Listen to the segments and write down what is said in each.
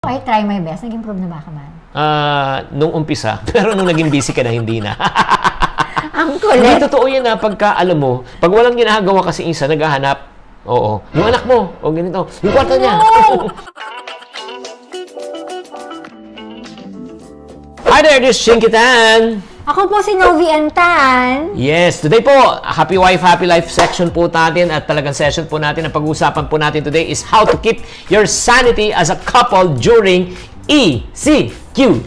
I try my best. Nag-improve na ba ka man? Nung umpisa. Pero nung naging busy ka na, hindi na. Ang kulit. Hindi totoo yan na pagka, alam mo, pag walang ginagawa kasi isa, naghahanap. Oo. Yung anak mo, o ganito. Yung kwarto niya. Hi there, this is Chinky Tan. Ako po si Novi Antan. Yes, today po, Happy Wife, Happy Life section po natin at talagang session po natin. Ang pag-uusapan po natin today is how to keep your sanity as a couple during ECQ.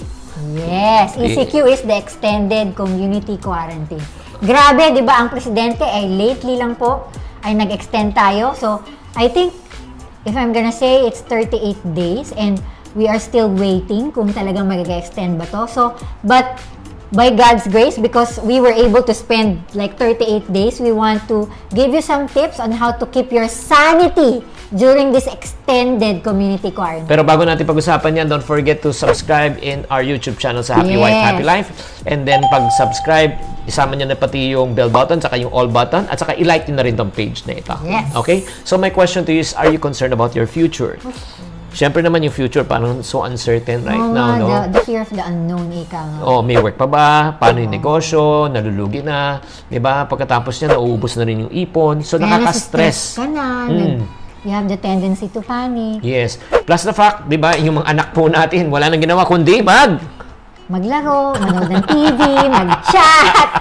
Yes, ECQ is the Extended Community Quarantine. Grabe, di ba, ang presidente ay lately lang po ay nag-extend tayo. So, I think, if I'm gonna say, it's 38 days and we are still waiting kung talagang mag-extend ba to. So, but by God's grace, because we were able to spend like 38 days, we want to give you some tips on how to keep your sanity during this extended community quarantine. Pero bago natin pag-usapan yan, don't forget to subscribe in our YouTube channel sa Happy Wife, Happy Life. And then pag-subscribe, isama nyo na pati yung bell button, saka yung all button, at saka i-like nyo na rin tong page na ito. Yes. Okay? So my question to you is, are you concerned about your future? Siyempre naman yung future, parang so uncertain right now, no? The fear of the unknown, ika nga. Oh, may work pa ba? Paano yung negosyo? Nalulugi na? Diba? Pagkatapos niya, nauubos na rin yung ipon. So, nakaka-stress. Ka na. You have the tendency to panic. Yes. Plus the fact, diba, yung mga anak po natin, wala nang ginawa kundi maglaro, manood ng TV, mag-chat.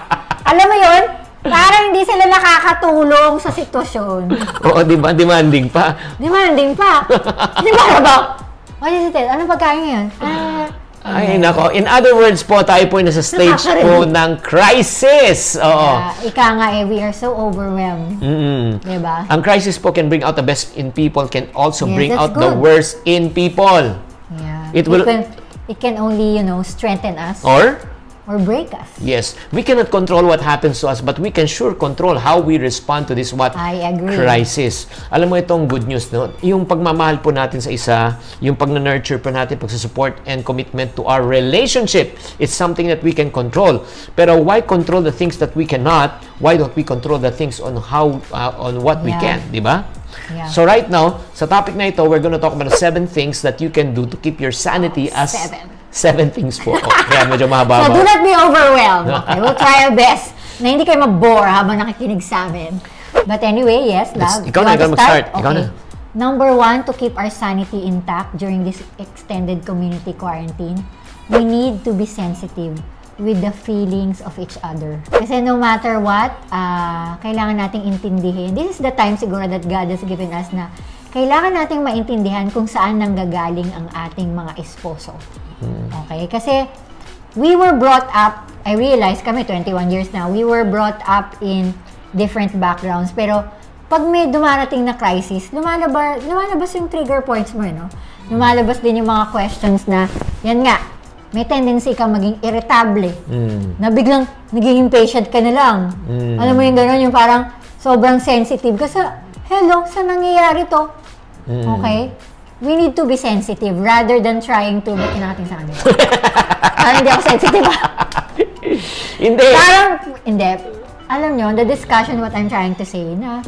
Alam mo yun? Parang hindi sila nakakatulong sa sitwasyon. Oo, diba? Demanding pa. Demanding pa. Di ba ba? What is it? Anong pagkain ngayon? Ay, nako. In other words po, tayo po nasa stage po ng crisis. Oo. Ika nga we are so overwhelmed. Diba? Ang crisis po can bring out the best in people, can also bring out the worst in people. Yeah. It can only, strengthen us. Or break us. Yes. We cannot control what happens to us, but we can sure control how we respond to this I agree. Crisis. Alam mo itong good news, no? Yung pagmamahal po natin sa isa, yung pag-nurture po natin, pag-support and commitment to our relationship, it's something that we can control. Pero why control the things that we cannot? Why don't we control the things on what we can, di ba? Yeah. So right now, sa topic na ito, we're gonna talk about 7 things that you can do to keep your sanity as 7 things po. Kaya medyo mahaba. So do not be overwhelmed. Okay, we'll try our best na hindi kayo mabore habang nakikinig sa amin. But anyway, yes, love. Ikaw na mag-start. Okay. Ikaw na. Number 1, to keep our sanity intact during this extended community quarantine, we need to be sensitive with the feelings of each other. Kasi no matter what, kailangan nating intindihin. This is the time siguro that God has given us na kailangan nating maintindihan kung saan nanggagaling ang ating mga esposo. Okay? Kasi we were brought up, I realize kami 21 years na, we were brought up in different backgrounds. Pero pag may dumarating na crisis, lumalabas yung trigger points mo, no? Lumalabas din yung mga questions na, yan nga, may tendency ka maging irritable. Na biglang naging impatient ka na lang. Alam mo yung gano'n, yung parang sobrang sensitive. Kasi, hello, saan nangyayari to? Okay? We need to be sensitive rather than trying to make natin sa kanila. Parang hindi ako sensitive. Hindi. Parang, hindi. Alam nyo, the discussion, what I'm trying to say, na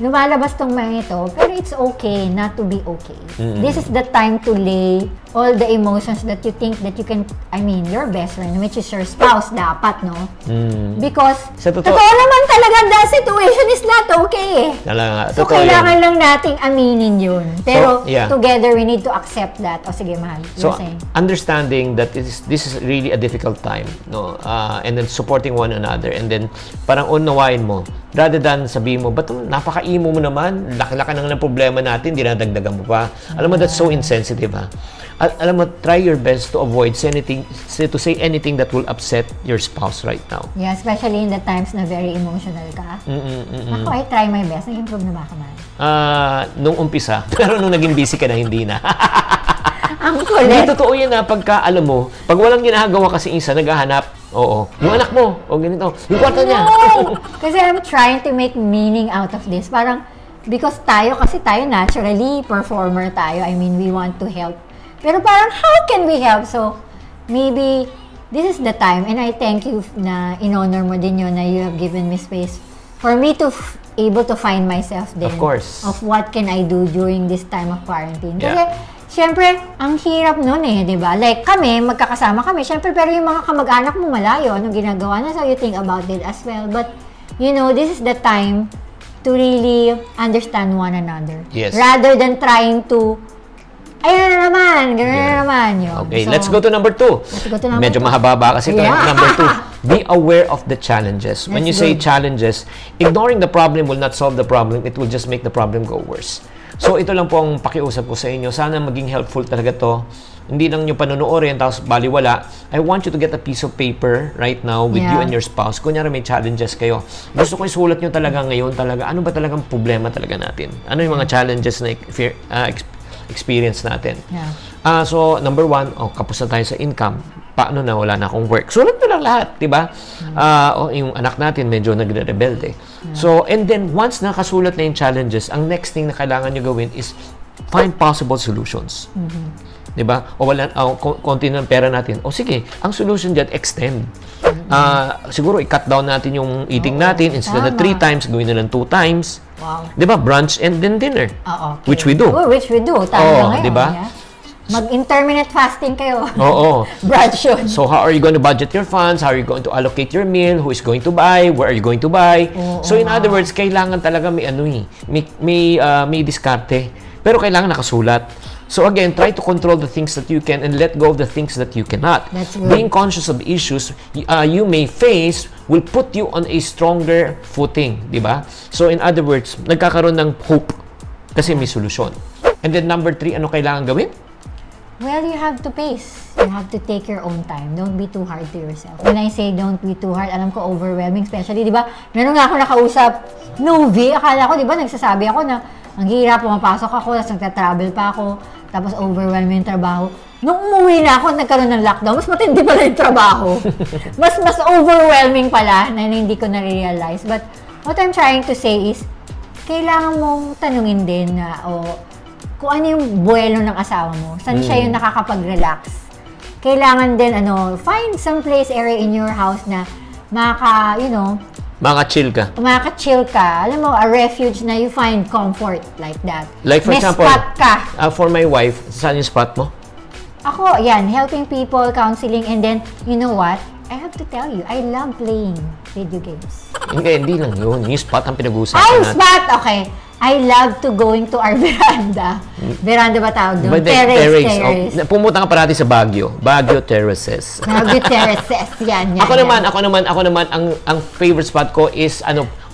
lumalabas tong mga ito, pero it's okay not to be okay. This is the time to lay all the emotions that you think that you can, your best friend, which is your spouse, dapat, no? Because, totoo naman talaga, the situation is not okay. So, kailangan lang nating aminin yun. Pero, together, we need to accept that. O, sige, mahal. So, understanding that this is really a difficult time, no? And then, supporting one another. And then, parang unawain mo, rather than sabihin mo, ba't napaka-emo mo naman? Laki-laki ng problema natin, dinadagdagan mo pa. Alam mo, that's so insensitive, ha? Alam mo, try your best to avoid say anything that will upset your spouse right now. Yeah, especially in the times na very emotional ka. Ako, I try my best. Nag-improve na ba ka man? Nung umpisa. Pero nung naging busy ka na, hindi na. Ang kulit. Hindi totoo yan na pagka, alam mo, pag walang ginagawa kasi isa, naghahanap. Oo. Yung anak mo, o ganito. Yung kwarto niya. Kasi I'm trying to make meaning out of this. Parang, because tayo naturally performer tayo. We want to help. Pero parang, how can we help? So, maybe, this is the time. And I thank you na in-honor mo din yun na you have given me space for me to able to find myself din. Of course. Of what can I do during this time of quarantine. Kasi, syempre, ang hirap nun eh, di ba? Like kami, magkakasama kami, syempre, pero yung mga kamag-anak mo malayo, anong ginagawa na, so you think about it as well. But, you know, this is the time to really understand one another. Yes. Rather than trying to, ayun na naman, gano'n na naman yun. Okay, So, let's go to number 2. Let's go to number Medyo 2. mahaba kasi ito. Yeah. Number 2, be aware of the challenges. When you That's say good. challenges, ignoring the problem will not solve the problem. It will just make the problem go worse. So, ito lang po ang pakiusap ko sa inyo. Sana maging helpful talaga to. Hindi lang nyo panonoorin, tapos baliwala. I want you to get a piece of paper right now with you Yeah. and your spouse. Kunyari may challenges kayo. Gusto ko isulat nyo talaga ngayon talaga. Ano ba talagang problema talaga natin? Ano yung mga challenges na experience natin? Yeah. So, number 1, kapos na tayo sa income. Paano na wala na akong work? Sulat mo lang lahat, di ba? Yung anak natin medyo nagre-rebelde. So, and then once nakasulat na yung challenges, ang next thing na kailangan nyo gawin is find possible solutions. Di ba? O wala, konti ng pera natin. O sige, ang solution dyan, extend. Siguro, i-cut down natin yung eating natin. Instead of 3 times, gawin na lang 2 times. Wow. Di ba? Brunch and then dinner. Okay. Which we do. Oh, which we do. Tama ngayon. Di ba? Yeah. Mag-intermittent fasting kayo. Oo. Brunch yun. So, how are you going to budget your funds? How are you going to allocate your meal? Who is going to buy? Where are you going to buy? So, in other words, kailangan talaga may may diskarte. Pero kailangan nakasulat. So, again, try to control the things that you can and let go of the things that you cannot. That's good. Being conscious of issues you may face will put you on a stronger footing. Di ba? So, in other words, nagkakaroon ng hope kasi may solusyon. And then, number 3, ano kailangan gawin? Well, you have to pace. You have to take your own time. Don't be too hard to yourself. When I say don't be too hard, alam ko overwhelming, especially, di ba? Meron nga ako nakausap, Novi, akala ko, di ba, nagsasabi ako na ang hirap, pumapasok ako, tapos nagta-travel pa ako, tapos overwhelming yung trabaho. Nung umuwi na ako, nagkaroon ng lockdown, mas matindi pala yung trabaho. mas overwhelming pala na hindi ko na-realize. But what I'm trying to say is, kailangan mong tanungin din na, kung ano yung buwelo ng asawa mo, saan siya yung nakakapag-relax. Kailangan din, find some place, area in your house na Maka-chill ka. makaka-chill ka. Alam mo, a refuge na you find comfort like that. Like for May example, spot ka. For my wife, saan yung spot mo? Ako, yan, helping people, counseling, and then, you know what? I have to tell you, I love playing video games. Hindi lang yun. Yung spot ang pinag-uusapan Ay, natin. spot! Okay. I love to going to our veranda. Veranda ba tawag doon? But Terrace. Pumunta ka parati sa Baguio. Baguio Terraces. Baguio Terraces. Yan. Ako naman, ang favorite spot ko is,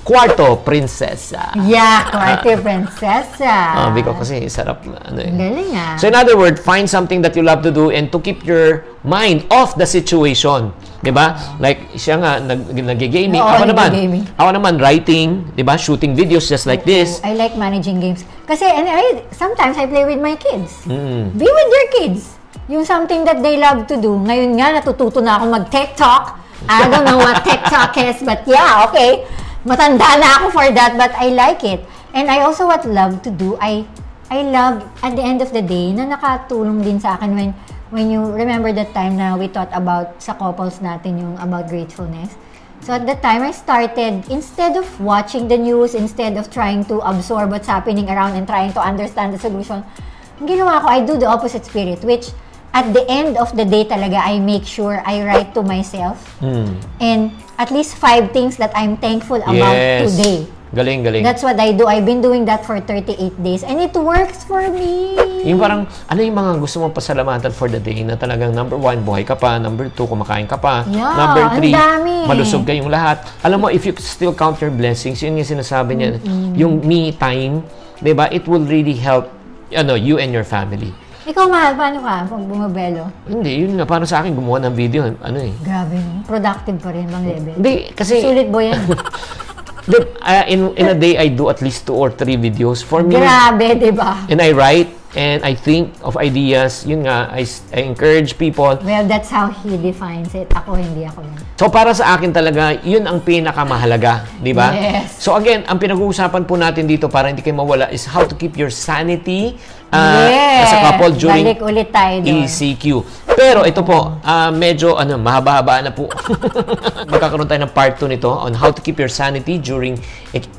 Kwarto Prinsesa. Yeah, Kwarto Prinsesa. Because kasi sarap na, Galing ah. So in other words, find something that you love to do and to keep your mind off the situation. Diba? Like, siya nga, nag-gaming. Oo, Ako naman, writing, diba? Shooting videos just like this. I like managing games. Kasi, sometimes I play with my kids. Be with your kids. Yung something that they love to do. Ngayon nga, natututo na ako mag-TikTok. I don't know what TikTok is, but yeah, okay. Matanda na ako for that, but I like it. And I also love to do, I love, at the end of the day, na nakatulong din sa akin when you remember that time na we thought about sa couples natin yung about gratefulness. So at that time, I started, instead of watching the news, instead of trying to absorb what's happening around and trying to understand the solution, ang ginawa ko, I do the opposite spirit, which at the end of the day talaga, I make sure I write to myself and at least 5 things that I'm thankful about today. Galing. That's what I do. I've been doing that for 38 days and it works for me. Yung parang, ano yung mga gusto mong pasalamatan for the day na talagang number 1, buhay ka pa. Number 2, kumakain ka pa. Yeah, number 3, ang dami. malusog kayong lahat. Alam mo, if you still count your blessings, yun yung sinasabi niya, yung me time, diba? It will really help you and your family. Ikaw, Mahal, paano ka pag bumabelo? Hindi, yun nga. Para sa akin, gumawa ng video, Grabe, no? Productive pa rin bang level? Hindi, kasi... Sulit bo yan. In a day, I do at least 2 or 3 videos. For me, Grabe, diba? and I write, and I think of ideas. Yun nga, I encourage people. Well, that's how he defines it. Ako, hindi ako yan. So, para sa akin talaga, yun ang pinakamahalaga. Di ba? Yes. So, again, ang pinag-uusapan po natin dito para hindi kayo mawala is how to keep your sanity yes. as a couple during Balik ulit tayo doon. ECQ. Pero ito po, medyo mahaba-haba na po. Magkakaroon tayo ng part 2 nito on how to keep your sanity during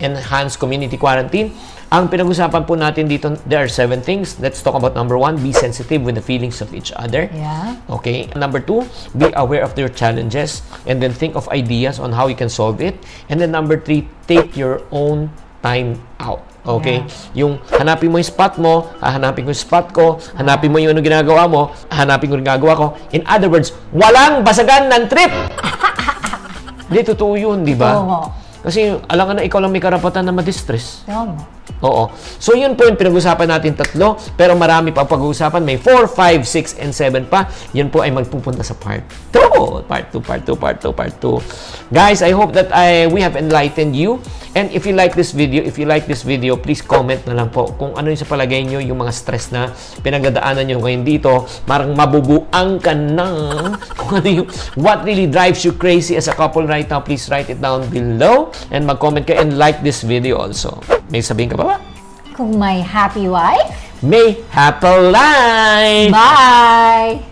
enhanced community quarantine. Ang pinag-usapan po natin dito, there are 7 things. Let's talk about number 1, be sensitive with the feelings of each other. Yeah. Okay. Number 2, be aware of their challenges and then think of ideas on how you can solve it. And then number 3, take your own time out. Okay? Yeah. Yung hanapin mo yung spot mo, hanapin ko yung spot ko, hanapin mo yung ano ginagawa mo, hanapin ko yung ginagawa ko. In other words, walang basagan ng trip! Hindi, totoo yun, di ba? Oo. Kasi alam ka na, ikaw lang may karapatan na ma-distress. Tama. Oo. So, yun po yung pinag-usapan natin 3, pero marami pa pag-uusapan. May 4, 5, 6, and 7 pa. Yan po ay magpupunta sa part 2. Part 2. Guys, I hope that we have enlightened you. And if you like this video, please comment na lang po kung ano yung sa palagay nyo, yung mga stress na pinagdadaanan nyo ngayon dito. Marang mabubuang ka ng kung ano yung, what really drives you crazy as a couple right now. Please write it down below and mag-comment kayo and like this video also. May sabihin ka pa ba? Kung may happy wife, may happy life! bye!